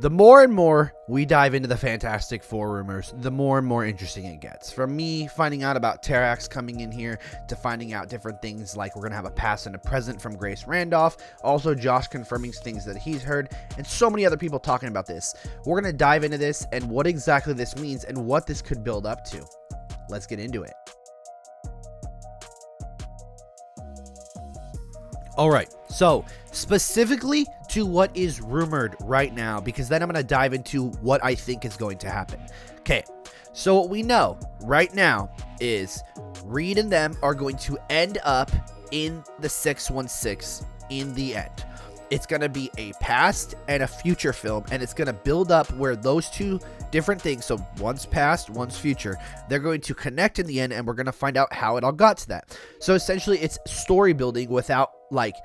The more and more we dive into the Fantastic Four rumors, the more and more interesting it gets. From me finding out about Terrax coming in here to finding out different things like we're going to have a past and a present from Grace Randolph. Also, Josh confirming things that he's heard and so many other people talking about this. We're going to dive into this and what exactly this means and what this could build up to. Let's get into it. All right, so specifically to what is rumored right now, because then I'm going to dive into what I think is going to happen. Okay, so what we know right now is Reed and them are going to end up in the 616 in the end. It's going to be a past and a future film, and it's going to build up where those two different things, so one's past, one's future, they're going to connect in the end, and we're going to find out how it all got to that. So essentially, it's story building without, like,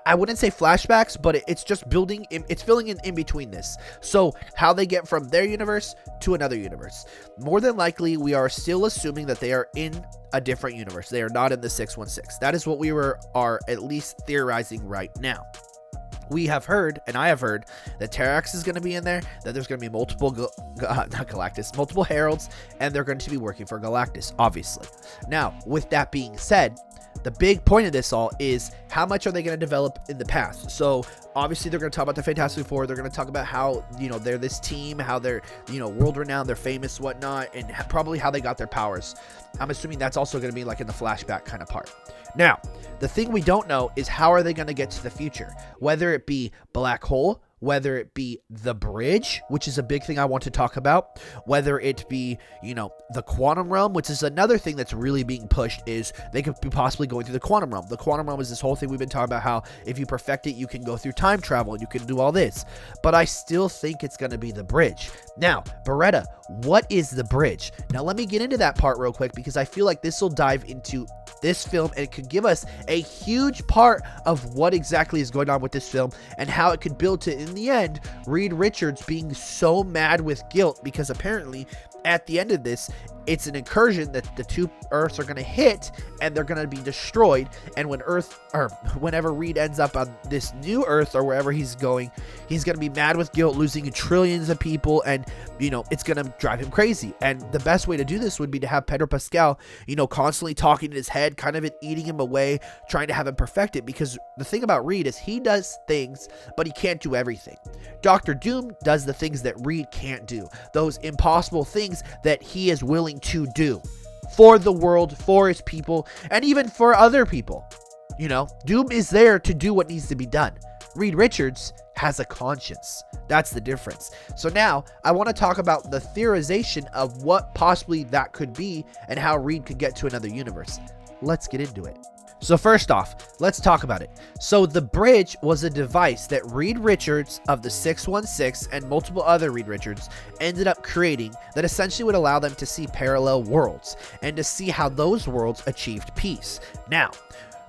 I wouldn't say flashbacks, but it's just building, it's filling in between this. So how they get from their universe to another universe. More than likely, we are still assuming that they are in a different universe. They are not in the 616. That is what we are at least theorizing right now. We have heard, and I have heard, that Terrax is going to be in there, that there's going to be multiple heralds, and they're going to be working for Galactus, obviously. Now, with that being said, the big point of this all is how much are they going to develop in the past? So obviously they're going to talk about the Fantastic Four. They're going to talk about how, they're this team, how they're, world renowned, they're famous, whatnot, and probably how they got their powers. I'm assuming that's also going to be like in the flashback kind of part. Now, the thing we don't know is how are they going to get to the future? Whether it be black hole, whether it be the bridge, which is a big thing I want to talk about, whether it be, the quantum realm, which is another thing that's really being pushed, is they could be possibly going through the quantum realm. The quantum realm is this whole thing we've been talking about, how if you perfect it, you can go through time travel and you can do all this. But I still think it's going to be the bridge. Now, Beretta, what is the bridge? Now, let me get into that part real quick, because I feel like this will dive into this film and it could give us a huge part of what exactly is going on with this film and how it could build to, in the end, Reed Richards being so mad with guilt because apparently at the end of this, it's an incursion that the two Earths are going to hit and they're going to be destroyed. And whenever Reed ends up on this new Earth or wherever he's going to be mad with guilt, losing trillions of people, and it's going to drive him crazy. And the best way to do this would be to have Pedro Pascal, constantly talking in his head, kind of eating him away, trying to have him perfect it. Because the thing about Reed is he does things, but he can't do everything. Dr. Doom does the things that Reed can't do. Those impossible things that he is willing to do for the world, for his people, and even for other people. Doom is there to do what needs to be done. Reed Richards has a conscience. That's the difference. So now I want to talk about the theorization of what possibly that could be and how Reed could get to another universe. Let's get into it. So first off, let's talk about it. So the bridge was a device that Reed Richards of the 616 and multiple other Reed Richards ended up creating that essentially would allow them to see parallel worlds and to see how those worlds achieved peace. Now,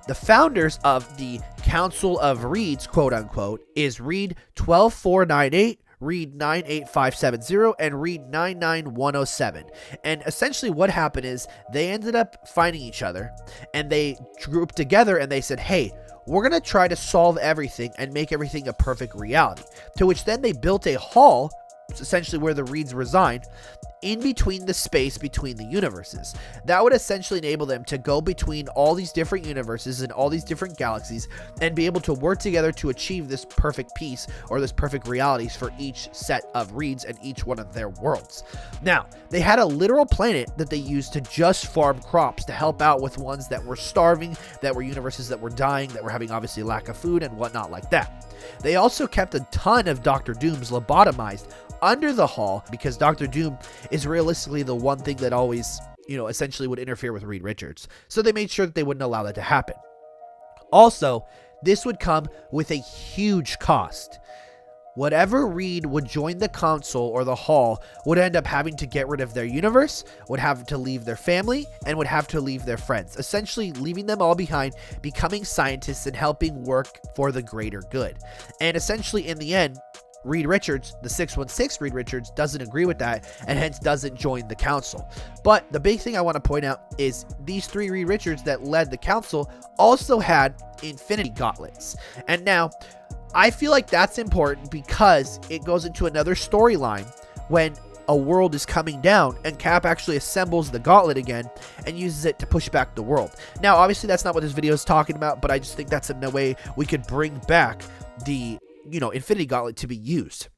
the founders of the Council of Reeds, quote unquote, is Reed 12498, Reed 98570, and Reed 99107. And essentially what happened is they ended up finding each other and they grouped together and they said, hey, we're going to try to solve everything and make everything a perfect reality. To which then they built a hall, essentially where the Reeds reside, in between the space between the universes. That would essentially enable them to go between all these different universes and all these different galaxies and be able to work together to achieve this perfect peace or this perfect realities for each set of Reeds and each one of their worlds. Now, they had a literal planet that they used to just farm crops to help out with ones that were starving, that were universes that were dying, that were having obviously lack of food and whatnot like that. They also kept a ton of Dr. Dooms lobotomized under the hall because Dr. Doom is realistically the one thing that always, essentially would interfere with Reed Richards. So they made sure that they wouldn't allow that to happen. Also, this would come with a huge cost. Whatever Reed would join the council or the hall would end up having to get rid of their universe, would have to leave their family, and would have to leave their friends, essentially leaving them all behind, becoming scientists and helping work for the greater good. And essentially in the end, Reed Richards, the 616 Reed Richards, doesn't agree with that and hence doesn't join the council. But the big thing I want to point out is these three Reed Richards that led the council also had Infinity Gauntlets. And now, I feel like that's important because it goes into another storyline when a world is coming down and Cap actually assembles the gauntlet again and uses it to push back the world. Now, obviously, that's not what this video is talking about, but I just think that's a way we could bring back the, Infinity Gauntlet to be used.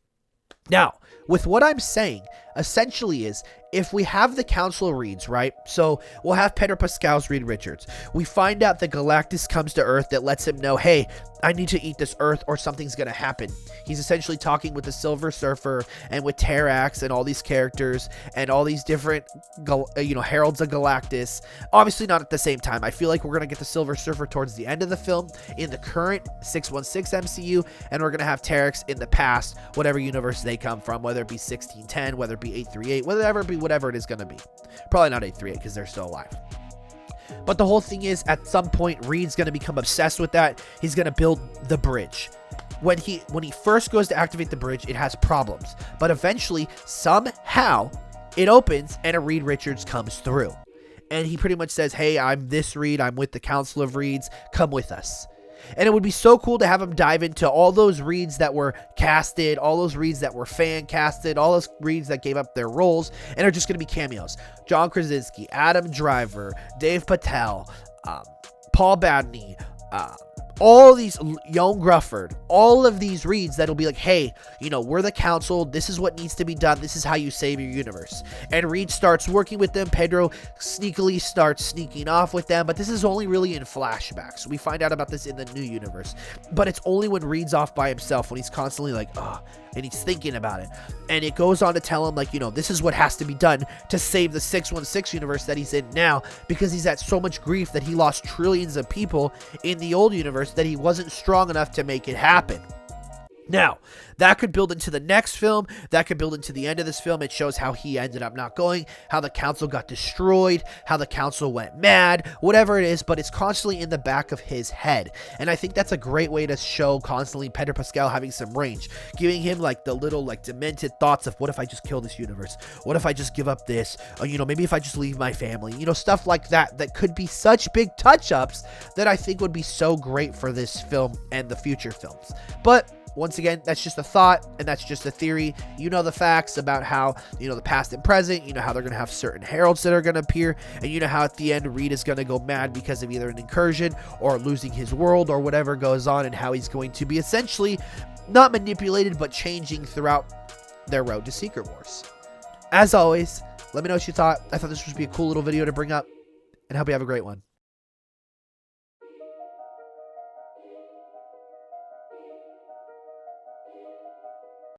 Now, with what I'm saying, essentially is, if we have the Council of Reeds, right? So we'll have Pedro Pascal's Reed Richards. We find out that Galactus comes to Earth that lets him know, hey, I need to eat this Earth or something's going to happen. He's essentially talking with the Silver Surfer and with Terrax and all these characters and all these different, heralds of Galactus. Obviously not at the same time. I feel like we're going to get the Silver Surfer towards the end of the film in the current 616 MCU, and we're going to have Terrax in the past, whatever universe they come from, whether it be 1610, whether it be 838, whatever it is going to be. Probably not 838 because they're still alive. But the whole thing is, at some point, Reed's going to become obsessed with that. He's going to build the bridge. When he first goes to activate the bridge, it has problems. But eventually, somehow, it opens and a Reed Richards comes through. And he pretty much says, hey, I'm this Reed. I'm with the Council of Reeds. Come with us. And it would be so cool to have him dive into all those Reeds that were casted, all those Reeds that were fan casted, all those Reeds that gave up their roles, and are just going to be cameos. John Krasinski, Adam Driver, Dave Patel, Paul Bettany, all these, Young Grufford, all of these Reeds that'll be like, hey, we're the Council. This is what needs to be done. This is how you save your universe. And Reed starts working with them. Pedro sneakily starts sneaking off with them. But this is only really in flashbacks. We find out about this in the new universe. But it's only when Reed's off by himself, when he's constantly like, and he's thinking about it. And it goes on to tell him, like, this is what has to be done to save the 616 universe that he's in now, because he's at so much grief that he lost trillions of people in the old universe that he wasn't strong enough to make it happen. Now, that could build into the next film. That could build into the end of this film. It shows how he ended up not going, how the Council got destroyed, how the Council went mad, whatever it is, but it's constantly in the back of his head. And I think that's a great way to show constantly Pedro Pascal having some range, giving him like the little like demented thoughts of, what if I just kill this universe? What if I just give up this? Or, maybe if I just leave my family, stuff like that, that could be such big touch-ups that I think would be so great for this film and the future films. But once again, that's just a thought, and that's just a theory. The facts about how, the past and present, how they're going to have certain heralds that are going to appear, and how at the end Reed is going to go mad because of either an incursion or losing his world or whatever goes on, and how he's going to be essentially not manipulated but changing throughout their road to Secret Wars. As always, let me know what you thought. I thought this would be a cool little video to bring up, and I hope you have a great one.